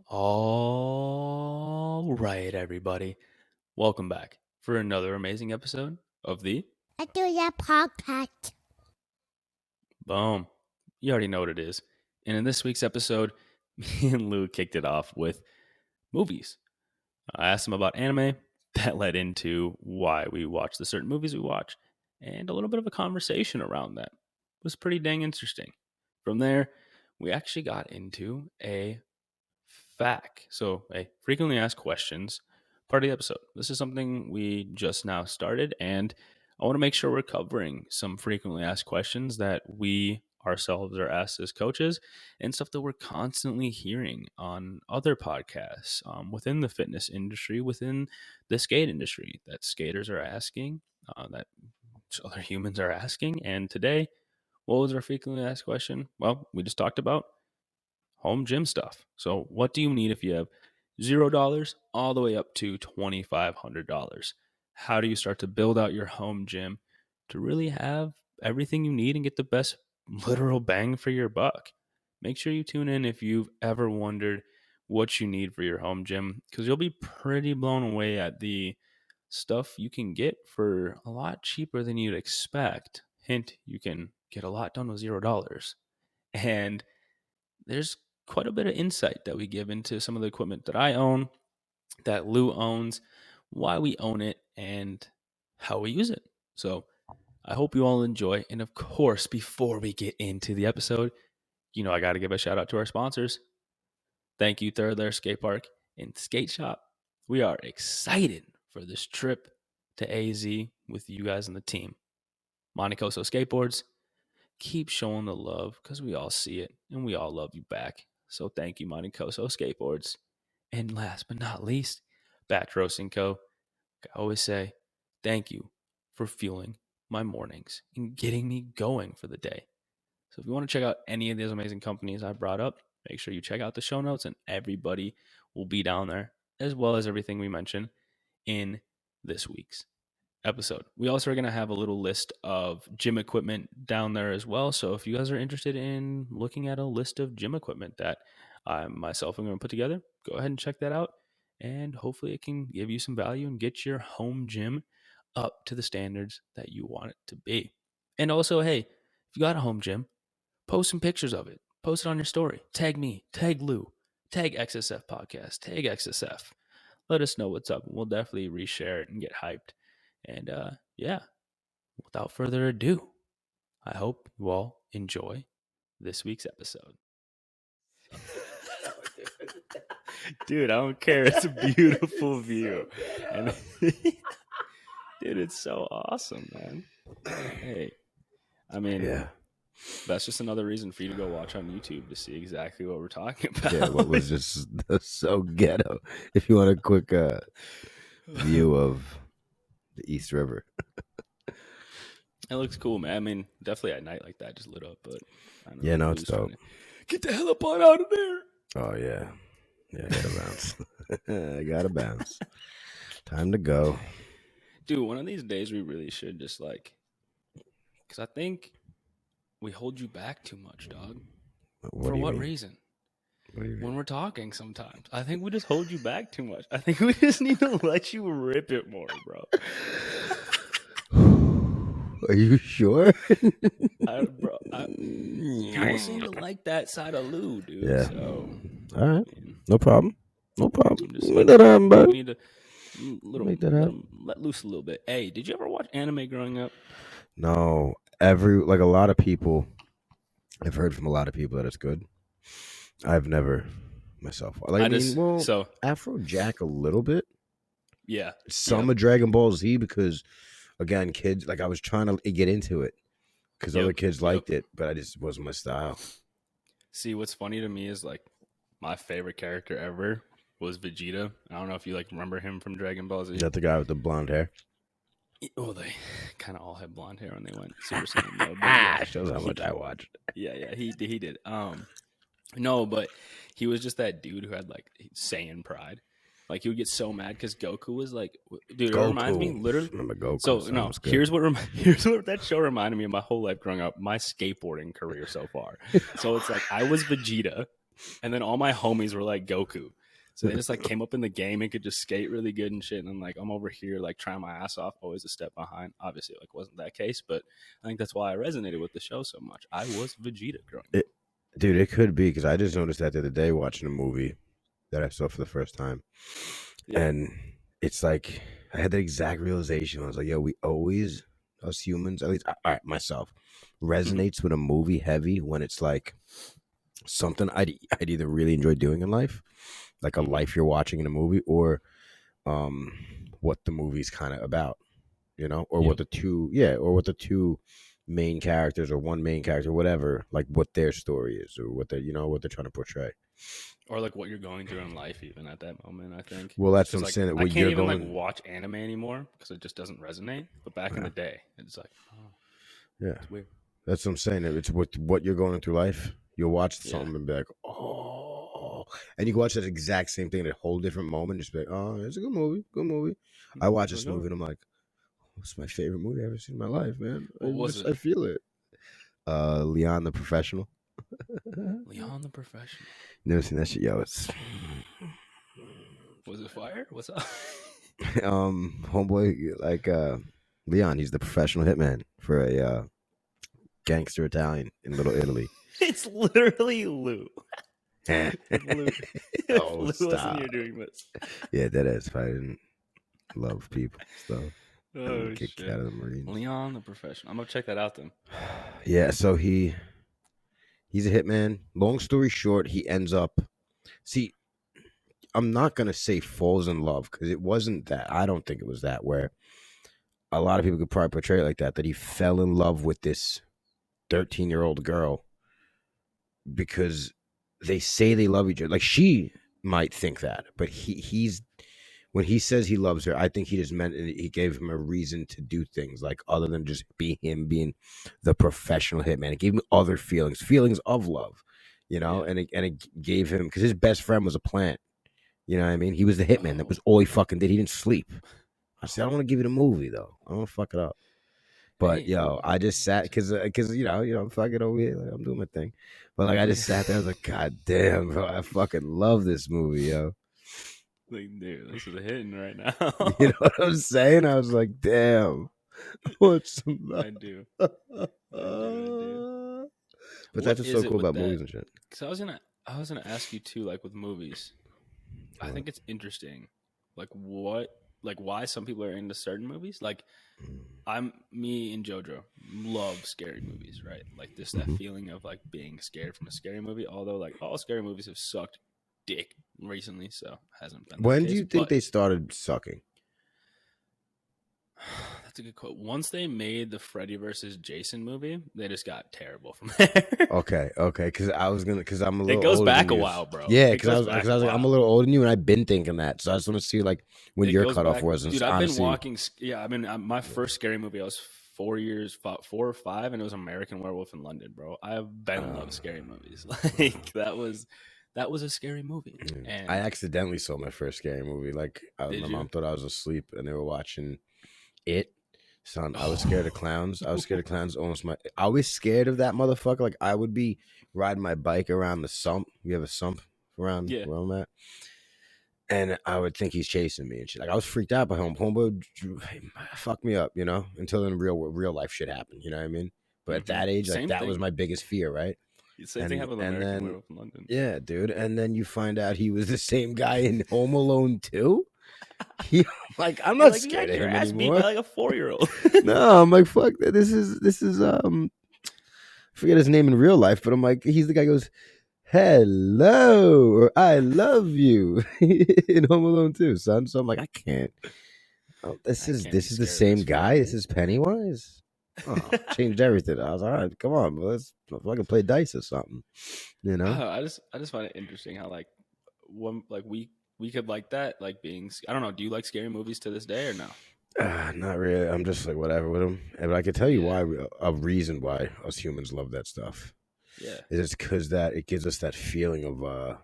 All right, everybody. Welcome back for another amazing episode of the XTREME Podcast. Boom. You already know what it is. And in this week's episode, me and Lou kicked it off with movies. I asked him about anime. That led into why we watch the certain movies we watch and a little bit of a conversation around that. It was pretty dang interesting. From there, we actually got into a FAQ. So, a frequently asked questions part of the episode. This is something we just now started, and I want to make sure we're covering some frequently asked questions that we ourselves are asked as coaches and stuff that we're constantly hearing on other podcasts within the fitness industry, within the skate industry that skaters are asking, that other humans are asking. And today, what was our frequently asked question? Well, we just talked about home gym stuff. So, what do you need if you have $0 all the way up to $2,500? How do you start to build out your home gym to really have everything you need and get the best literal bang for your buck? Make sure you tune in if you've ever wondered what you need for your home gym, because you'll be pretty blown away at the stuff you can get for a lot cheaper than you'd expect. Hint, you can get a lot done with $0. And there's quite a bit of insight that we give into some of the equipment that I own, that Lou owns, why we own it, and how we use it. So I hope you all enjoy. And of course, before we get into the episode, I got to give a shout out to our sponsors. Thank you, Lair Skate Park and Skate Shop. We are excited for this trip to AZ with you guys and the team. Mantecoso Skateboards, keep showing the love because we all see it and we all love you back. So thank you, Mantecoso Skateboards. And last but not least, Batch Roasting Co. I always say thank you for fueling my mornings and getting me going for the day. So if you want to check out any of these amazing companies I brought up, make sure you check out the show notes and everybody will be down there, as well as everything we mentioned in this week's episode. We also are going to have a little list of gym equipment down there as well. So if you guys are interested in looking at a list of gym equipment that I myself am going to put together, go ahead and check that out. And hopefully it can give you some value and get your home gym up to the standards that you want it to be. And also, hey, if you got a home gym, post some pictures of it. Post it on your story. Tag me, tag Lou, tag XSF Podcast, tag XSF. Let us know what's up. We'll definitely reshare it and get hyped. And yeah, without further ado, I hope you all enjoy this week's episode. Dude, I don't care. It's a beautiful view. And dude, it's so awesome, man. Hey, I mean, yeah, that's just another reason for you to go watch on YouTube to see exactly what we're talking about. yeah. What was just so ghetto? If you want a quick view of the East River, It looks cool, man. I mean, definitely at night like that, just lit up. But I don't know, yeah, no, it's dope. Get the hell up on out of there. Oh yeah, I gotta bounce. I gotta bounce. Time to go, dude. One of these days, we really should just because I think we hold you back too much, dog. For what reason? When we're talking sometimes, I think we just hold you back too much. I think we just need to let you rip it more, bro. Are you sure? People seem to like that side of Lou, dude. Yeah. So, all right. No problem. Make that happen, bud. We need to let loose a little bit. Hey, did you ever watch anime growing up? No. A lot of people, I've heard from a lot of people that it's good. I've never myself. Afrojack a little bit. Yeah. Some of Dragon Ball Z because, again, kids, I was trying to get into it because other kids liked it, but I just wasn't my style. See, what's funny to me is my favorite character ever was Vegeta. I don't know if you remember him from Dragon Ball Z. Is that the guy with the blonde hair? Oh, they kind of all had blonde hair when they went Super Saiyan mode. Yeah, shows how much I watched. Yeah, he did. No, but he was just that dude who had Saiyan pride. He would get so mad because Goku was dude. Goku. It reminds me literally. Remember Goku? So no, here's what that show reminded me of my whole life growing up. My skateboarding career so far. So it's I was Vegeta, And then all my homies were like Goku. So they just like came up in the game and could just skate really good and shit. And I'm like, I'm over here like trying my ass off, always a step behind. Obviously, like wasn't that case, but I think that's why I resonated with the show so much. I was Vegeta growing up. Dude, it could be because I just noticed that the other day watching a movie that I saw for the first time. Yeah. And it's like I had the exact realization. I was like, yo, we always, us humans, at least, all right, myself, resonates with a movie heavy when it's like something I'd either really enjoy doing in life, like a life you're watching in a movie, or what the movie's kind of about, you know, or what the two main characters or one main character, whatever, like what their story is or what they, you know, what they're trying to portray. Or like what you're going through in life, even at that moment, I think. Well, that's what I'm saying. I can't even like watch anime anymore because it just doesn't resonate. But back in the day, it's like, it's weird. That's what I'm saying. It's what you're going through life. You'll watch something and be like, oh, and you can watch that exact same thing at a whole different moment. Just be like, oh, it's a good movie. Good movie. I watch this movie and I'm like, it's my favorite movie I've ever seen in my life, man. I feel it. Leon the Professional. Leon the Professional. Never seen that shit, yo. It's was it fire? What's up? Homeboy, like Leon, he's the professional hitman for a gangster Italian in Little Italy. It's literally Lou. Lou. Oh, Lou stop. wasn't here doing this. Yeah, that is. If I didn't love people, so kicked out of the Marines. Leon the Professional. I'm gonna check that out then. Yeah, so he's a hitman. Long story short, he ends up. See, I'm not gonna say falls in love because it wasn't that. I don't think it was that. Where a lot of people could probably portray it like that. That he fell in love with this 13-year-old girl because they say they love each other. Like she might think that, but he's when he says he loves her, I think he just meant he gave him a reason to do things like other than just be him being the professional hitman. It gave him other feelings of love, you know, and it gave him because his best friend was a plant. You know what I mean? He was the hitman. That was all he fucking did. He didn't sleep. I said, I don't want to give you the movie though. I don't want to fuck it up. But yo, I just sat because you know I'm fucking over here. Like, I'm doing my thing. But like I just sat there. I was like, God damn, bro, I fucking love this movie, yo. Like, dude, this is a hitting right now. You know what I'm saying? I was like, damn. What's some love? I do. But that's what's so cool about movies and shit. Because I was gonna ask you too, like with movies. I think it's interesting, like why some people are into certain movies. Like me and JoJo love scary movies, right? Like this that feeling of like being scared from a scary movie. Although like all scary movies have sucked dick recently, so hasn't been. When do you think they started sucking? That's a good quote. Once they made the Freddy versus Jason movie, they just got terrible from there. Okay, because I'm a little. It goes back a while, bro. Yeah, because I was like, I'm a little older than you, and I've been thinking that, so I just want to see like when your cutoff was. Dude, I've been walking. Yeah, I mean, my first scary movie, I was 4 or 5, and it was American Werewolf in London, bro. I've been in love with scary movies. Like that was a scary movie. And I accidentally saw my first scary movie. Like my mom thought I was asleep, and they were watching It. Son, I was scared of clowns. I was scared of that motherfucker. Like I would be riding my bike around the sump. We have a sump around where I'm at. And I would think he's chasing me and shit. Like I was freaked out by him. Homeboy fucked me up, you know, until then real life shit happened. You know what I mean? But at that age, like that was my biggest fear, right? Same thing happened with American Werewolf in London. Yeah, dude. And then you find out he was the same guy in Home Alone 2. Like I'm not scared of him anymore. Like a 4-year-old. No, I'm like fuck that. This is forget his name in real life, but I'm like he's the guy who goes hello or I love you in Home Alone 2, son. So I'm like I can't. Oh, this is the same guy. This is Pennywise. Oh, changed everything. I was like, all right, come on, bro. Let's fucking play dice or something. You know. I just find it interesting how like we could like that, like being, I don't know, do you like scary movies to this day or no? Not really. I'm just like, whatever with them. But I can tell you why, a reason why us humans love that stuff. Yeah. Is because that it gives us that feeling of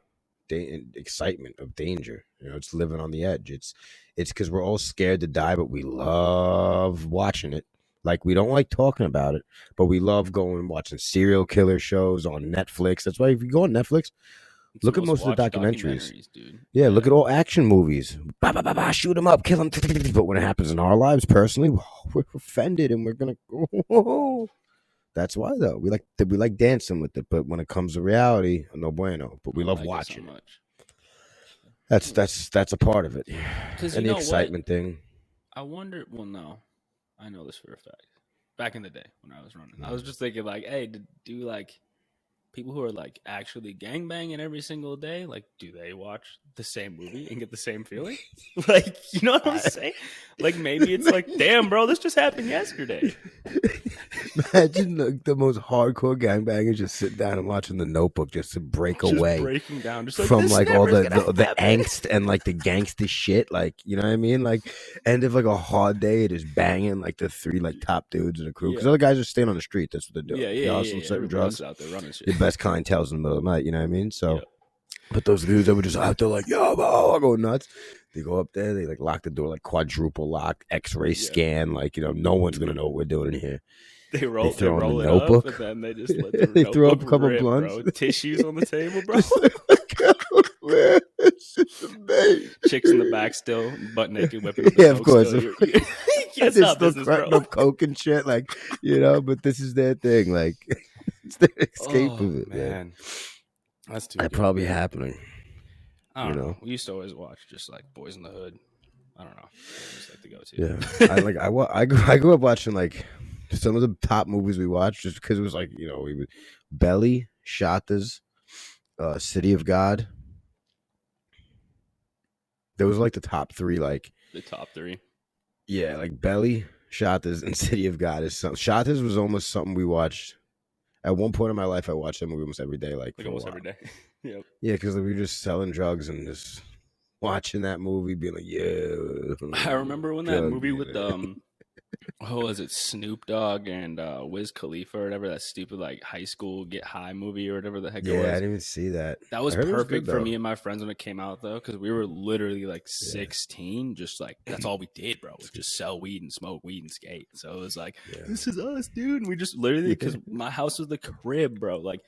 excitement, of danger. You know, it's living on the edge. It's because we're all scared to die, but we love watching it. Like, we don't like talking about it, but we love going and watching serial killer shows on Netflix. That's why if you go on Netflix, It's Look the at most of the watched documentaries. dude. Yeah, look at all action movies. Bah, bah, bah, bah, shoot him up, kill him. But when it happens in our lives, personally, we're offended and we're gonna. That's why though we like dancing with it, but when it comes to reality, no bueno. But we I love like watching it so it. much. That's a part of it. Because And the excitement thing. I wonder. Well, no, I know this for a fact. Back in the day when I was running, I was just thinking like, hey, do like people who are like actually gangbanging every single day, like, do they watch the same movie and get the same feeling? Like, you know what I'm saying? Like, maybe it's like, damn, bro, this just happened yesterday. Imagine the most hardcore gangbangers just sitting down and watching The Notebook just to break Just away breaking down, just like, from this like all never the angst and like the gangster shit. Like, you know what I mean? Like, end of like a hard day, it is banging like the three like top dudes in the crew because other guys are staying on the street. That's what they're doing. Yeah. Certain drugs out there running shit. The best clientele's in the middle of the night. You know what I mean? So. Yeah. But those dudes that were just out there like, yo, bro, I go nuts. They go up there, they like lock the door, like quadruple lock, X-ray scan, like, you know, no one's gonna know what we're doing in here. They roll throw on it the notebook. up, and then they just let the They throw up a couple rip, blunts. bro. Tissues on the table, bro. Man, it's just amazing. Chicks in the back still, butt naked, whipping up the Yeah, of coke course. still. They're It's not still business, cutting bro. up coke and shit, like, you know, but this is their thing. Like, it's their escape of it, man. That's too That's good. probably happening. I don't you know. know? We used to always watch just like Boys in the Hood. I don't know. I just like to go to. Yeah, I grew up watching like some of the top movies we watched just because it was like, you know, we would Belly, Shatas, City of God. Those were like the top three, like The top three. yeah, like Belly, Shatas, and City of God is something. Shatas was almost something we watched. At one point in my life, I watched that movie almost every day, like almost every day. Yep. Yeah, because we were just selling drugs and just watching that movie, being like, yeah. I remember when that movie with what was it, Snoop Dogg and Wiz Khalifa or whatever, that stupid like high school get high movie or whatever the heck it was. Yeah, I didn't even see that. That was I heard it was perfect good, for though. me and my friends when it came out though, because we were literally like 16, just like that's all we did, bro. Was just sell weed and smoke weed and skate. So it was like, this is us, dude. And we just literally, because my house was the crib, bro. Like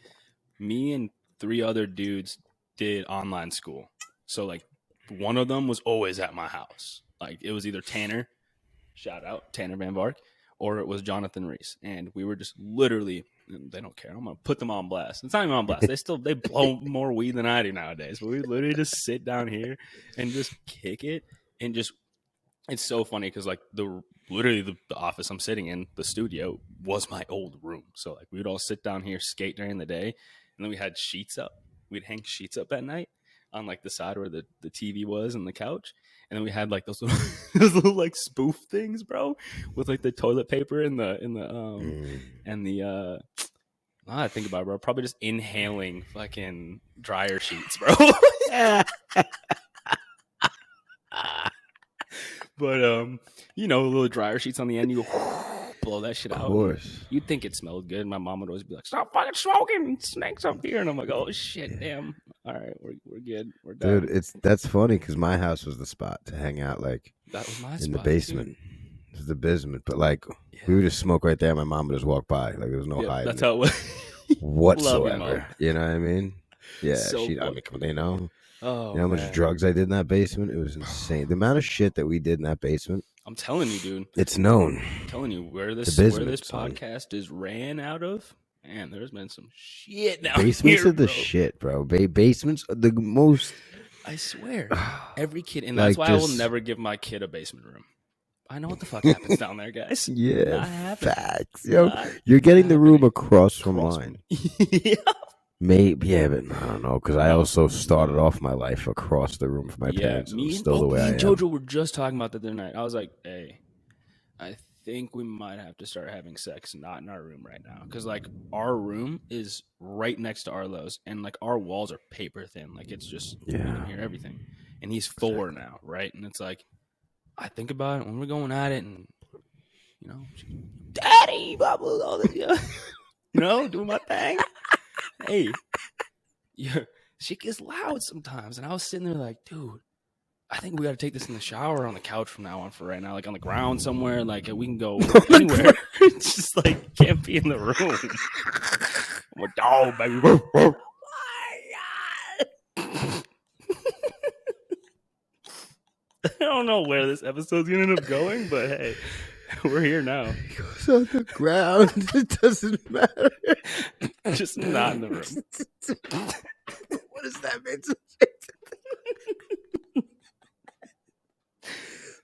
me and 3 other dudes did online school. So like one of them was always at my house. Like it was either Tanner, shout out Tanner Van Vark, or it was Jonathan Reese. And we were just literally, they don't care. I'm going to put them on blast. It's not even on blast. They blow more weed than I do nowadays. But we literally just sit down here and just kick it. And just, it's so funny because like literally the office I'm sitting in, the studio, was my old room. So like we would all sit down here, skate during the day. And then we had sheets up. We'd hang sheets up at night on like the side where the TV was and the couch. And then we had like those little like spoof things, bro, with like the toilet paper and the now I think about it, bro, probably just inhaling fucking dryer sheets, bro. But you know, little dryer sheets on the end, you go blow that shit out. Of course. You'd think it smelled good. My mom would always be like, "Stop fucking smoking, snakes up here." And I'm like, "Oh shit, damn. All right, we're good. We're done." Dude, that's funny because my house was the spot to hang out, like That was my in spot, the basement. dude. It was the basement, but like we would just smoke right there. My mom would just walk by, like there was no hiding. That's how it was. Whatsoever. You know what I mean? Yeah, So I mean, you know. Oh, You know how much drugs I did in that basement? It was insane. The amount of shit that we did in that basement. I'm telling you, dude. It's known. I'm telling you where this basement, son. podcast is ran out of. Man, there's been some shit down Basements here, are the bro. shit, bro. Basements are the most. I swear, every kid, and that's Like, why I will just- never give my kid a basement room. I know what the fuck happens down there, guys. Yeah, Not happening. facts. Yo, Not you're getting the room happening. across from Across mine. yeah. Maybe, yeah, but I don't know because I also started off my life across the room from my parents. It was still the way I am. Jojo were just talking about that the other night. I was like, hey, I think we might have to start having sex not in our room right now. Because, like, our room is right next to Arlo's, and, like, our walls are paper thin. Like, it's just, you can hear everything. And he's 4 now, right? And it's like, I think about it when we're going at it, and, you know, Daddy, blah, blah, blah, blah, you know, doing my thing. Hey, yeah, she gets loud sometimes. And I was sitting there like, dude, I think we got to take this in the shower or on the couch from now on for right now, like on the ground somewhere. Like we can go anywhere. It's just like can't be in the room. I'm a dog, baby. I don't know where this episode's gonna end up going, but hey, we're here now. He goes on the ground. It doesn't matter. Just not in the room. What does that mean?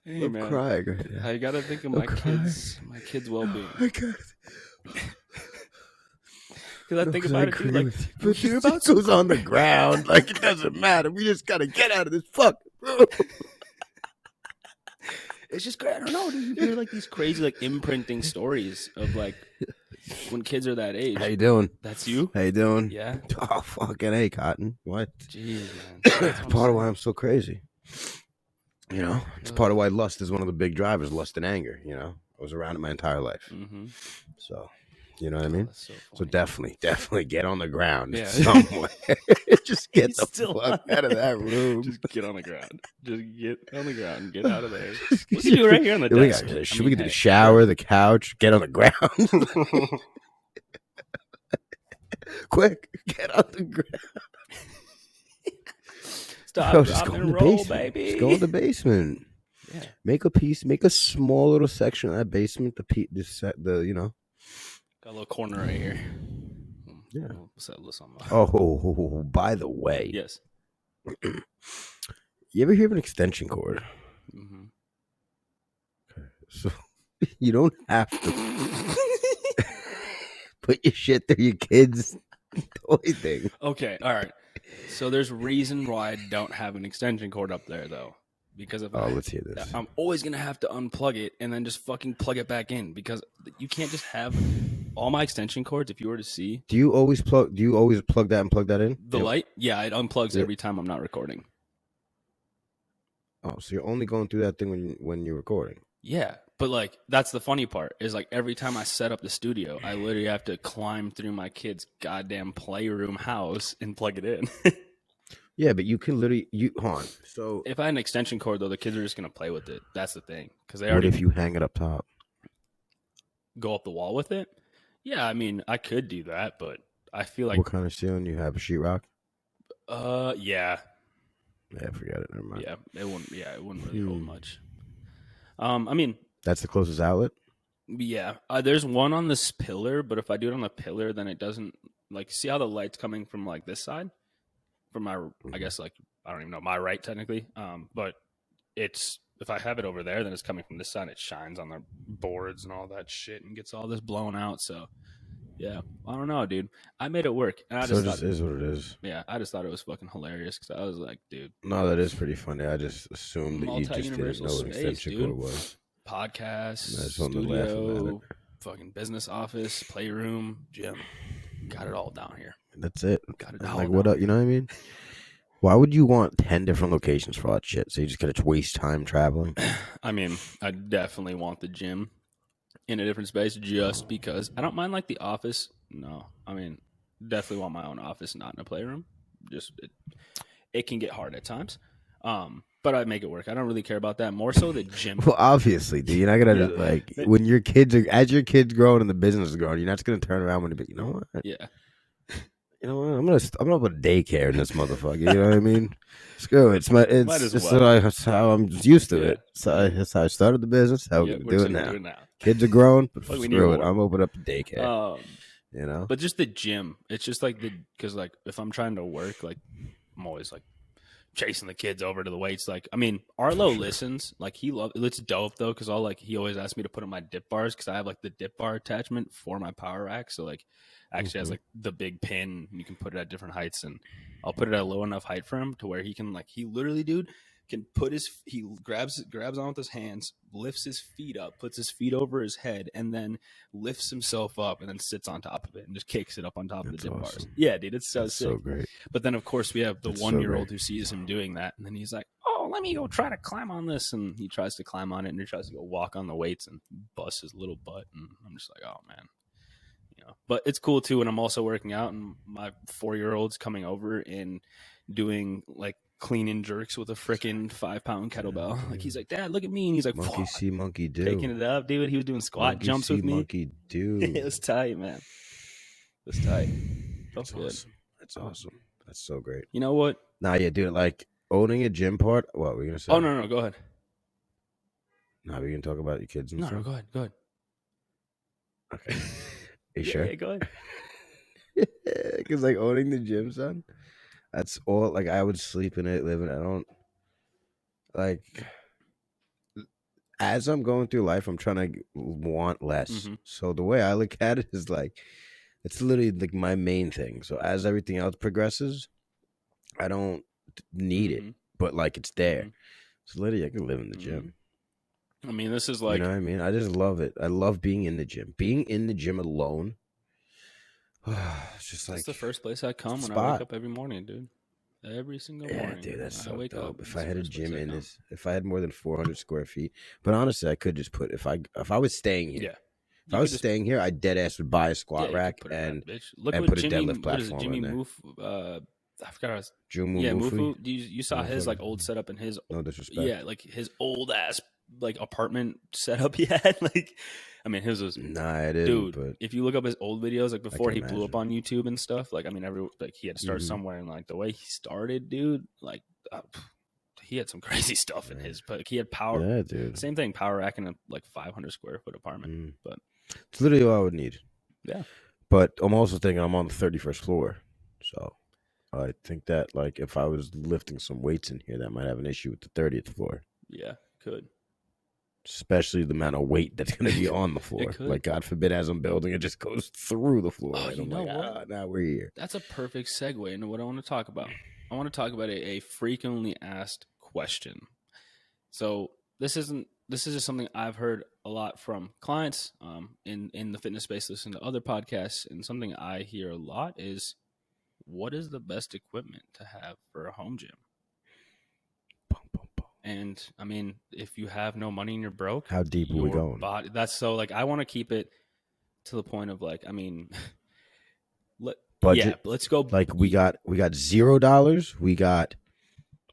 Hey, I'm man. crying right now. I gotta think of I'm my kids' well-being. I got Because I think about it, dude. Like, but hear about goes on the ground. Like, it doesn't matter. We just gotta get out of this fucking room. It's just great. I don't know, dude. You hear like these crazy like imprinting stories of like when kids are that age. How you doing? That's you? How you doing? Yeah. Oh, fucking A, Cotton. What? Jeez, man. It's part of why I'm so crazy. You know, it's part of why lust is one of the big drivers, lust and anger. You know, I was around it my entire life. Mm-hmm. So, you know what I mean? So definitely get on the ground somewhere. Just get He's the still fuck out of that room. Just get on the ground. Just get on the ground and get out of there. We'll see you right here on the desk. We get the shower, the couch, get on the ground. Quick, get on the ground. Stop, drop, and roll, baby. Just go in the basement. Yeah. Make a small little section of that basement. You know. Got a little corner right here. Yeah. We'll settle this on. Oh, by the way. Yes. You ever hear of an extension cord? Mm-hmm. Okay. So you don't have to put your shit through your kids' toy thing. Okay. All right. So there's reason why I don't have an extension cord up there, though. Because if let's hear this. I'm always going to have to unplug it and then just fucking plug it back in because you can't just have all my extension cords. If you were to see. Do you always plug that and plug that in? The light? Yeah, it unplugs every time I'm not recording. Oh, so you're only going through that thing when you're recording? Yeah, but like that's the funny part is like every time I set up the studio, I literally have to climb through my kid's goddamn playroom house and plug it in. Yeah, but you can literally hold on. So if I had an extension cord though, the kids are just gonna play with it. That's the thing because they what already. If you hang it up top, go up the wall with it? Yeah, I mean I could do that, but I feel like what kind of ceiling you have? A sheetrock? Yeah. Yeah, forget it. Never mind. Yeah, it wouldn't really hold much. I mean, that's the closest outlet. Yeah, there's one on this pillar, but if I do it on the pillar, then it doesn't like see how the light's coming from like this side, from my I guess like I don't even know my right technically. But it's if I have it over there, then it's coming from this side. It shines on the boards and all that shit and gets all this blown out. So yeah, I don't know, dude. I made it work. And I so it just is what it is. Yeah, I just thought it was fucking hilarious because I was like, dude. No, that is pretty funny. I just assumed that you just didn't know what an extension cord was. Podcast, studio, fucking business office, playroom, gym. Got it all down here. That's it. Got it all like what? You know what I mean? Why would you want 10 different locations for all that shit? So you just gotta waste time traveling? I mean, I definitely want the gym in a different space just because I don't mind like the office. No, I mean, definitely want my own office, not in a playroom. Just it can get hard at times. But I make it work. I don't really care about that. More so the gym. Well, obviously, dude. You're not gonna like when your kids are as your kids growing and the business is growing. You're not just gonna turn around when you know what? Yeah. You know what? I'm gonna put a daycare in this motherfucker. You know what I mean? Screw it. It's how I'm used to it. So that's how I started the business. How we're gonna do it now. Kids are grown, but screw it. I'm opening up a daycare. You know. But just the gym. It's just like because like if I'm trying to work, like I'm always like chasing the kids over to the weights. Like, I mean, Arlo listens. Like, it's dope though, because he always asks me to put in my dip bars because I have like the dip bar attachment for my power rack. So like, actually has like the big pin. And you can put it at different heights, and I'll put it at a low enough height for him to where he can like he literally, dude, can put he grabs on with his hands, lifts his feet up, puts his feet over his head, and then lifts himself up and then sits on top of it and just kicks it up on top of the dip bars. Yeah, dude, it's so sick. So great. But then of course we have the 1-year-old who sees him doing that, and then he's like, "Oh, let me go try to climb on this," and he tries to climb on it, and he tries to go walk on the weights and bust his little butt, and I'm just like, "Oh man." You know, but it's cool too when I'm also working out and my 4-year-old's coming over and doing like cleaning jerks with a freaking 5-pound kettlebell. Like he's like, "Dad, look at me," and he's like, "Monkey see, monkey do." Taking it up, dude. He was doing squat monkey jumps see, with me. Monkey do. It was tight, man. It was tight. That's awesome. That's awesome. That's so great. You know what? Nah, yeah, dude. Like owning a gym part. What were you gonna say? Oh no, go ahead. Now we can talk about your kids and No, stuff. go ahead. Go ahead. Okay. You Yeah, sure? yeah, go ahead. Because like owning the gym, son, that's all. Like I would sleep in it, live in it. I don't like. As I'm going through life, I'm trying to want less. Mhm. So the way I look at it is like, it's literally like my main thing. So as everything else progresses, I don't need it, Mhm. but like it's there. Mhm. So literally, I can live in the Mhm. gym. I mean, this is You like know what I mean? I just love it. I love being in the gym. Being in the gym alone, it's just that's like the first place I come when I wake spot. up every morning, dude. Every single Yeah, morning. dude, that's I so wake up. dope. If It's I the had a first place gym I in come. this, if I had more than 400 square feet, but honestly, I could just put if I was staying here, Yeah. if I was staying here, I dead ass would buy a squat you could rack put it in and that bitch. Look and what put a Jimmy, deadlift what is it? platform Jimmy in there. I forgot. Jumu Yeah, Mufu, Mufu. You saw his like old setup in his no disrespect. yeah, like his old ass like apartment setup he had. Like, I mean, his was Nah, I didn't. dude. But If you look up his old videos, like before he can blew up on YouTube and stuff, like I mean, he had to start Mhm. somewhere, and like the way he started, dude, like he had some crazy stuff in his. But he had power. Yeah, dude. Same thing, power rack in a like 500 square foot apartment. But it's literally all I would need. yeah. But I'm also thinking I'm on the 31st floor, so I think that like if I was lifting some weights in here, that might have an issue with the 30th floor. Yeah, could. Especially the amount of weight that's going to be on the floor. could. Like, God forbid, as I'm building, it just goes through the floor. Oh, and you I'm know like, what? now we're here. That's a perfect segue into what I want to talk about. I want to talk about a frequently asked question. So this is just something I've heard a lot from clients in the fitness space, listen to other podcasts, and something I hear a lot is, what is the best equipment to have for a home gym? And I mean, if you have no money and you're broke, how deep are we going? That's so like I want to keep it to the point of like, I mean, budget. Yeah, let's go. Like we got $0, we got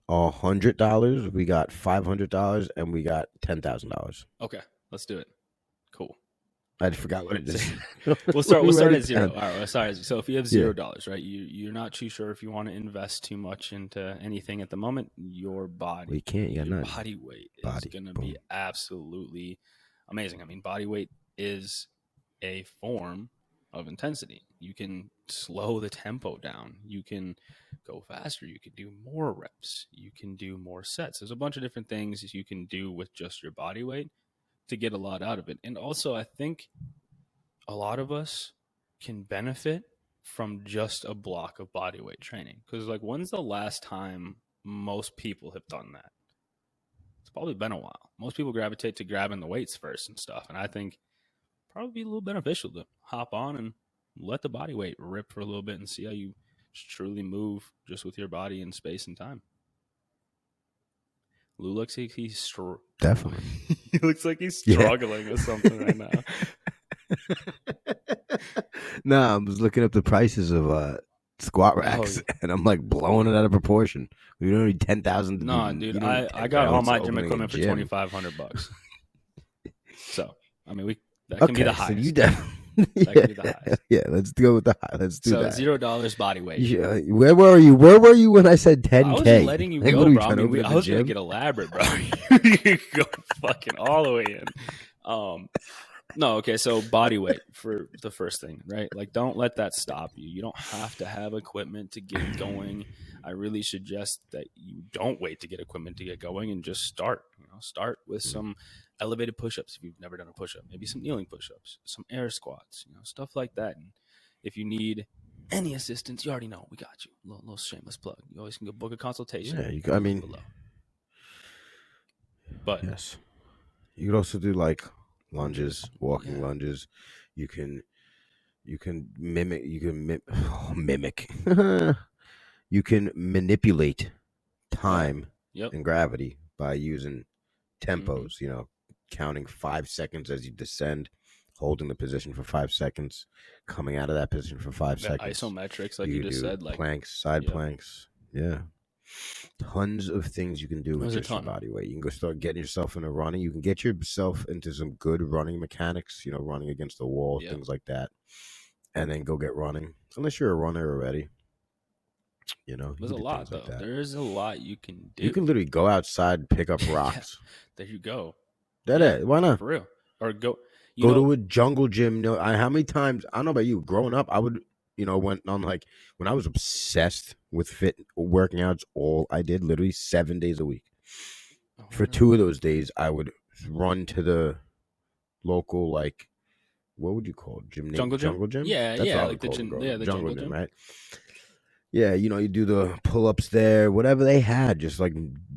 $100, we got $500, and we got $10,000. Okay, let's do it. Cool. I forgot what it is. We'll start at zero. All right, sorry. So if you have $0, right, you're not too sure if you want to invest too much into anything at the moment. Your body, we can't. You got your nothing. body weight is going to be absolutely amazing. I mean, body weight is a form of intensity. You can slow the tempo down. You can go faster. You can do more reps. You can do more sets. There's a bunch of different things you can do with just your body weight to get a lot out of it. And also, I think a lot of us can benefit from just a block of body weight training. Because, like, when's the last time most people have done that? It's probably been a while. Most people gravitate to grabbing the weights first and stuff. And I think probably be a little beneficial to hop on and let the body weight rip for a little bit and see how you truly move just with your body in space and time. Lou looks like he's definitely. He looks like he's struggling with something right now. Nah, I was looking up the prices of squat racks, and I'm like blowing it out of proportion. We don't need 10,000. No, dude, I got all my gym equipment for $2,500. So I mean, that can be the highest. So you definitely. That can be the highest. Yeah, let's go with the high. Let's do that. So $0 body weight. Yeah, where were you? Where were you when I said 10K? I was letting you go, bro. I was gonna get elaborate, bro. You go fucking all the way in. No, okay. So body weight for the first thing, right? Like, don't let that stop you. You don't have to have equipment to get going. I really suggest that you don't wait to get equipment to get going and just start. Start with some elevated push-ups if you've never done a push-up, maybe some kneeling push-ups, some air squats, stuff like that. And if you need any assistance, you already know we got you. Little shameless plug. You always can go book a consultation. Yeah, I mean, below. But yes, you could also do like lunges, walking lunges. You can mimic. You can mimic. You can manipulate time and gravity by using tempos. Counting 5 seconds as you descend, holding the position for 5 seconds, coming out of that position for 5 seconds. Isometrics, like you just said, like planks, side planks. Yeah. Tons of things you can do with just your body weight. You can go start getting yourself into running. You can get yourself into some good running mechanics, running against the wall, things like that. And then go get running. Unless you're a runner already. There's a lot, though. There is a lot you can do. You can literally go outside and pick up rocks. There you go. Why not? For real. Or go to a jungle gym. How many times? I don't know about you. Growing up, I would, went on when I was obsessed with working out. It's all I did, literally 7 days a week. For 2 of those days, I would run to the local what would you call it? Jungle gym? Jungle gym? Yeah, That's what I would the call it gym. growing Yeah, up. the Jungle jungle gym, gym. right? Yeah, you do the pull-ups there, whatever they had, just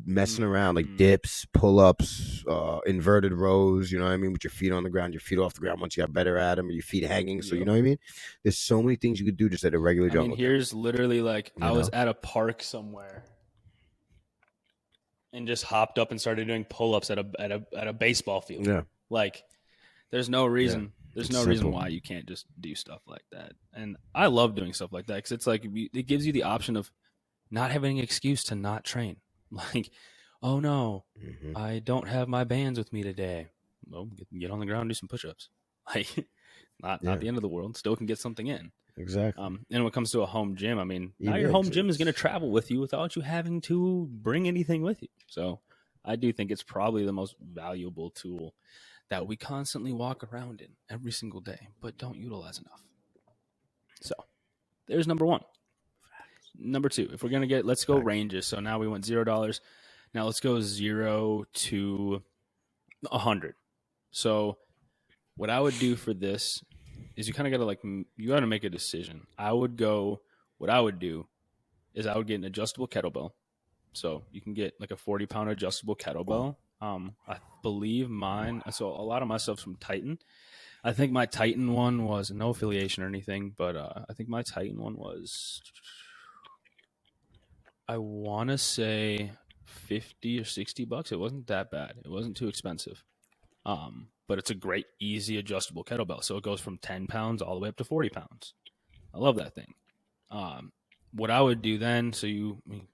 messing around, dips, pull-ups, inverted rows, you know what I mean, with your feet on the ground, your feet off the ground once you got better at them, or your feet hanging, so you know what I mean? There's so many things you could do just at a regular jungle gym. Here's literally I was at a park somewhere and just hopped up and started doing pull-ups at a baseball field. Yeah. There's no reason. Yeah. There's no reason why you can't just do stuff like that. And I love doing stuff like that because it's it gives you the option of not having an excuse to not train. Oh no, I don't have my bands with me today. Well, get on the ground and do some push-ups. Not the end of the world. Still can get something in. Exactly. And when it comes to a home gym, now your home gym is going to travel with you without you having to bring anything with you. So I do think it's probably the most valuable tool that we constantly walk around in every single day, but don't utilize enough. So there's number one. Number two, if we're going to let's go ranges. So now we went $0. Now let's go 0 to 100. So what I would do for this is you kind of got to you got to make a decision. What I would do is I would get an adjustable kettlebell. So you can get a 40-pound adjustable kettlebell. I believe mine, so a lot of my stuff's from Titan. I think my Titan one was no affiliation or anything, but I think my Titan one was, I want to say $50 or $60. It wasn't that bad. It wasn't too expensive. But it's a great, easy adjustable kettlebell. So it goes from 10 pounds all the way up to 40 pounds. I love that thing. What I would do then, so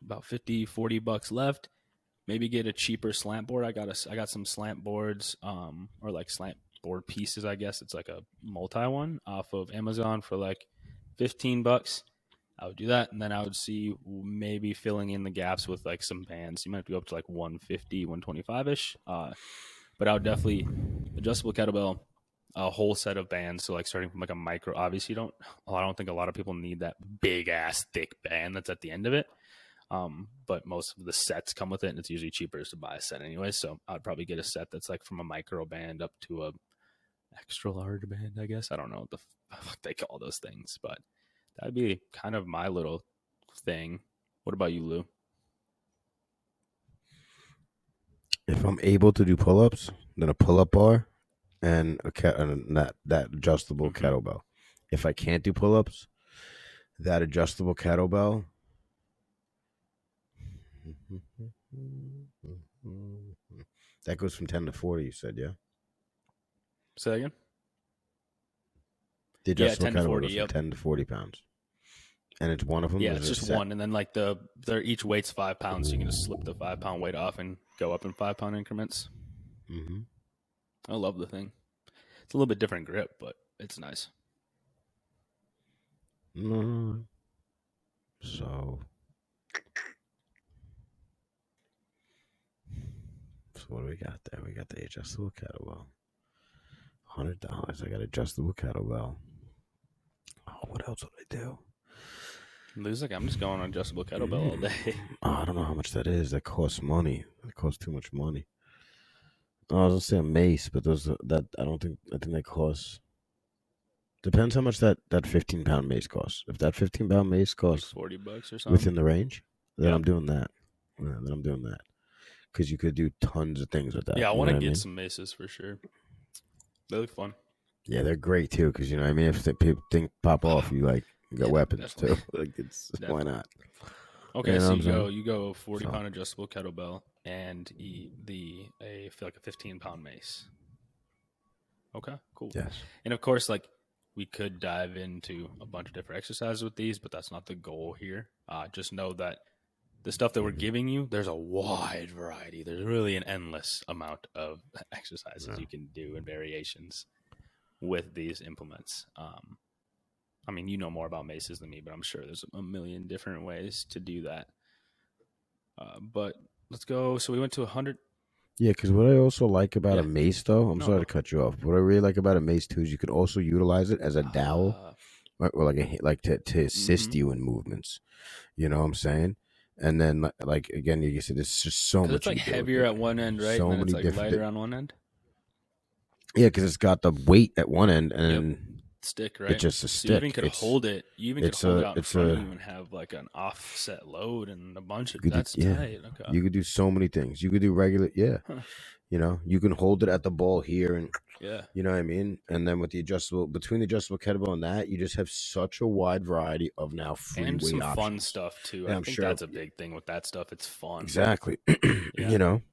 about $40 left, maybe get a cheaper slant board. I got some slant boards, or slant board pieces, I guess. It's a multi one off of Amazon for $15. I would do that, and then I would see maybe filling in the gaps with some bands. You might go up to 150, 125-ish. But I would definitely adjustable kettlebell, a whole set of bands. So starting from a micro, obviously I don't think a lot of people need that big ass thick band that's at the end of it. But most of the sets come with it, and it's usually cheaper to buy a set anyway. So I'd probably get a set that's from a micro band up to a extra large band, I guess. I don't know what the fuck they call those things, but that'd be kind of my little thing. What about you, Lou? If I'm able to do pull-ups, then a pull-up bar and that adjustable kettlebell. If I can't do pull-ups, that adjustable kettlebell. That goes from 10 to 40, you said, yeah? Say that again? The adjustable kettlebell goes from 10 to 40 pounds. And it's one of them? Yeah, it's just one. And then they're each weight's 5 pounds, so you can just slip the 5-pound weight off and go up in 5-pound increments. Mm-hmm. I love the thing. It's a little bit different grip, but it's nice. So what do we got there? We got the adjustable kettlebell. $100. I got adjustable kettlebell. Oh, what else would I do? Lou's I'm just going on adjustable kettlebell all day. I don't know how much that is. That costs money. That costs too much money. I was gonna say a mace, but I think that costs. Depends how much that 15-pound mace costs. If that 15-pound mace costs $40 or something within the range, then I'm doing that. Yeah, then I'm doing that because you could do tons of things with that. Yeah, I want to get some maces for sure. They look fun. Yeah, they're great too because you know what I mean. If the thing pop off, you got weapons definitely. too. It's why not? Okay, so you go 40-pound adjustable kettlebell and a 15-pound mace. Okay, cool. Yes. And of course, we could dive into a bunch of different exercises with these, but that's not the goal here. Just know that the stuff that we're giving you, there's a wide variety. There's really an endless amount of exercises you can do and variations with these implements. You know more about maces than me, but I'm sure there's a million different ways to do that. But let's go. So we went to 100. Yeah, because what I also like about a Yeah. mace, though, I'm No, sorry no. to cut you off. What I really like about a mace too is you could also utilize it as a dowel, or like to assist you in movements. You know what I'm saying? And then like again, you said, there's just so Because much it's you like can do with heavier it. at one end, right? And So then it's many like different. lighter on one end. Yeah, because it's got the weight at one end, Yep. and Stick, it's right? just a So you even stick. could hold it. You even could It's hold it a out in it's front of a you and have like an offset load and a bunch you of. could do, That's yeah, tight. Okay. you could do so many things. You could do regular, yeah. Huh. You know, you can hold it at the ball here, and Yeah. you know what I mean. And then with the between the adjustable kettlebell and that, you just have such a wide variety of now free And some weight fun options. stuff too. And I I'm think sure that's a big thing with that stuff. It's fun. exactly, Yeah. you know.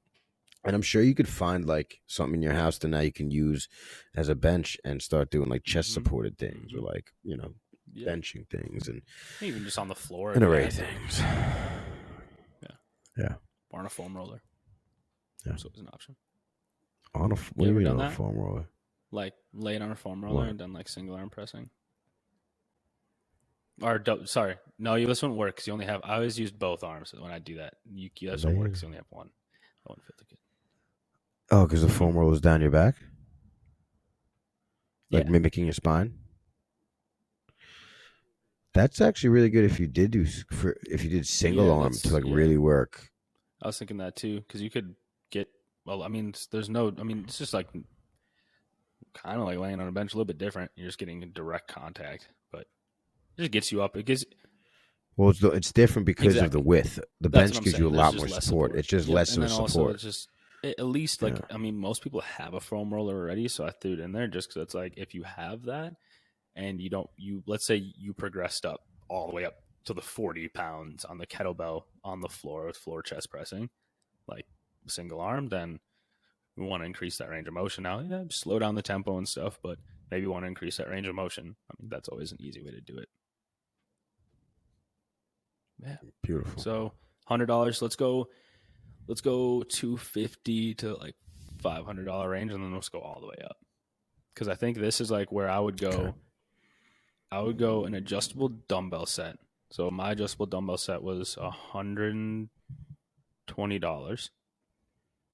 And I'm sure you could find like something in your house that now you can use as a bench and start doing like chest supported things or like, you know, Yeah. benching things and Even just on the floor if an you array had of to. things. Yeah. Yeah. Or on a foam roller. Yeah. So it's an option. What You do you ever mean done on a that? foam roller? Like laid on a foam roller What? and done like single arm pressing? Or sorry, no, this wouldn't work because you only have. I always use both arms when I do that. This won't work because you only have one. That wouldn't fit the kid. Oh, because the foam roller is down your back? Like Yeah. mimicking your spine? That's actually really good if you did single arm to like really work. I was thinking that too because you could get. Well, I mean, there's no. I mean, it's just like kind of like laying on a bench, a little bit different. You're just getting direct contact, but it just gets you up. It gives. Well, it's different because of the Exactly. width. The That's what bench I'm gives you saying. a There's lot just more less support. It's just Yep. less And of a then also, support. it's just at least like Yeah. I mean, most people have a foam roller already, so I threw it in there just because it's like if you have that and let's say you progressed up all the way up to the 40 pounds on the kettlebell on the floor with floor chest pressing, like single arm, then we want to increase that range of motion. Now, yeah, slow down the tempo and stuff, but maybe want to increase that range of motion. I mean, that's always an easy way to do it. Yeah. Beautiful. So $100. Let's go $250 to like $500 range, and then let's go all the way up. Because I think this is like where I would go. Okay. I would go an adjustable dumbbell set. So my adjustable dumbbell set was $120,